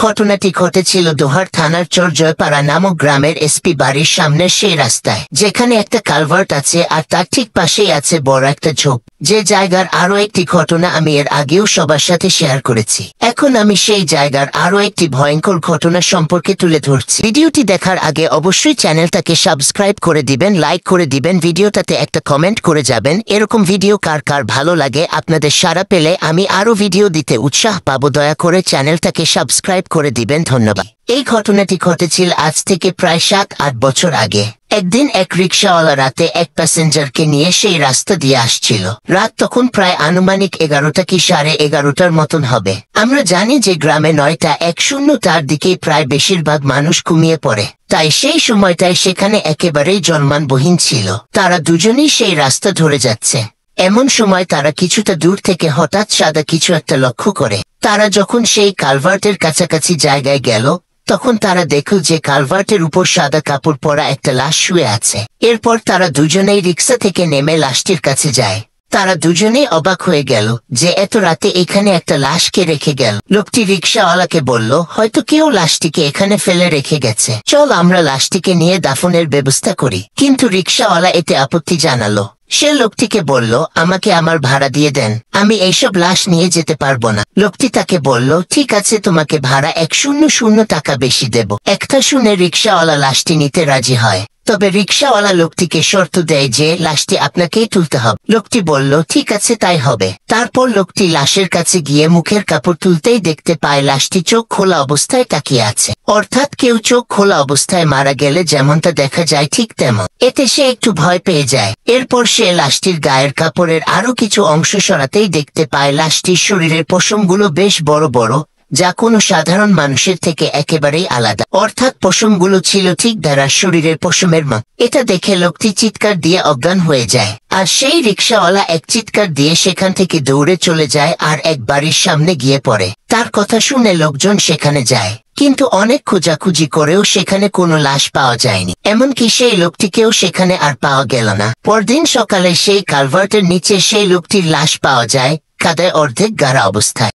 ঘটনাটি ঘটেছিল দোহার থানার চরজয়পাড়া নামক গ্রামের এসপি বাড়ির সামনের সেই রাস্তায়, যেখানে একটা কালভার্ট আছে আর তার ঠিক পাশেই আছে বড় একটা ঝোপ। যে জায়গার আরো একটি ঘটনা আমি এর আগেও সবার সাথে শেয়ার করেছি। এখন আমি সেই জায়গার আরো একটি ভয়ঙ্কর ঘটনা সম্পর্কে তুলে ধরছি। ভিডিওটি দেখার আগে অবশ্যই চ্যানেলটাকে সাবস্ক্রাইব করে দিবেন, লাইক করে দিবেন, ভিডিওটাতে একটা কমেন্ট করে যাবেন। এরকম ভিডিও কার কার ভালো লাগে আপনাদের সাড়া পেলে আমি আরো ভিডিও দিতে উৎসাহ পাবো। দয়া করে চ্যানেলটাকে সাবস্ক্রাইব করে দিবেন, ধন্যবাদ। এই ঘটনাটি ঘটেছিল আজ থেকে প্রায় 7-8 বছর আগে। একদিন এক রিক্সাওয়ালা রাতে এক প্যাসেঞ্জারকে নিয়ে সেই রাস্তা দিয়ে আসছিল। রাত তখন প্রায় আনুমানিক 11টা কি 11:30টার মতন হবে। আমরা জানি যে গ্রামে 9:10টার দিকেই প্রায় বেশিরভাগ মানুষ ঘুমিয়ে পড়ে, তাই সেই সময়টায় সেখানে একেবারেই জনমানবহীন ছিল। তারা দুজনেই সেই রাস্তা ধরে যাচ্ছে। এমন সময় তারা কিছুটা দূর থেকে হঠাৎ সাদা কিছু একটা লক্ষ্য করে। তারা যখন সেই কালভার্টের কাছাকাছি জায়গায় গেল, তখন তারা দেখল যে কালভার্টের উপর সাদা কাপড় পরা একটা লাশ শুয়ে আছে। এরপর তারা দুজনেই রিক্সা থেকে নেমে লাশটির কাছে যায়। তারা দুজনেই অবাক হয়ে গেল যে এত রাতে এখানে একটা লাশকে রেখে গেল। লোকটি রিক্সাওয়ালাকে বলল, হয়তো কেউ লাশটিকে এখানে ফেলে রেখে গেছে, চল আমরা লাশটিকে নিয়ে দাফনের ব্যবস্থা করি। কিন্তু রিক্সাওয়ালা এতে আপত্তি জানালো। সে লোকটিকে বলল, আমাকে আমার ভাড়া দিয়ে দেন, আমি এইসব লাশ নিয়ে যেতে পারবো না। লোকটি তাকে বলল, ঠিক আছে, তোমাকে ভাড়া 100 টাকা বেশি দেব। একটা শুনে রিক্সাওয়ালা লাশটি নিতে রাজি হয়। তবে রিক্সাওয়ালা লোকটিকে শর্ত দেয় যে লাশটি আপনাকেই তুলতে হবে। লোকটি বলল, ঠিক আছে, তাই হবে। তারপর লোকটি লাশের কাছে গিয়ে মুখের কাপড় তুলতেই দেখতে পায় লাশটি চোখ খোলা অবস্থায় তাকিয়ে আছে। অর্থাৎ কেউ চোখ খোলা অবস্থায় মারা গেলে যেমনটা দেখা যায় ঠিক তেমন। এতে সে একটু ভয় পেয়ে যায়। এরপর সে লাশটির গায়ের কাপড়ের আরো কিছু অংশ সরাতেই দেখতে পায় লাশটির শরীরের পশমগুলো বেশ বড় বড়, যা কোনো সাধারণ মানুষের থেকে একেবারেই আলাদা। অর্থাৎ পশমগুলো ছিল ঠিক ভেড়ার শরীরের পশমের মতো। এটা দেখে লোকটি চিৎকার দিয়ে অজ্ঞান হয়ে যায়। আর সেই রিক্সাওয়ালা এক চিৎকার দিয়ে সেখান থেকে দৌড়ে চলে যায় আর এক বাড়ির সামনে গিয়ে পড়ে। তার কথা শুনে লোকজন সেখানে যায়, কিন্তু অনেক খোঁজাখুঁজি করেও সেখানে কোনো লাশ পাওয়া যায়নি। এমনকি সেই লোকটিকেও সেখানে আর পাওয়া গেল না। পরদিন সকালে সেই কালভার্টের নিচে সেই লোকটির লাশ পাওয়া যায়, কাদায় অর্ধেক গাড়া অবস্থায়।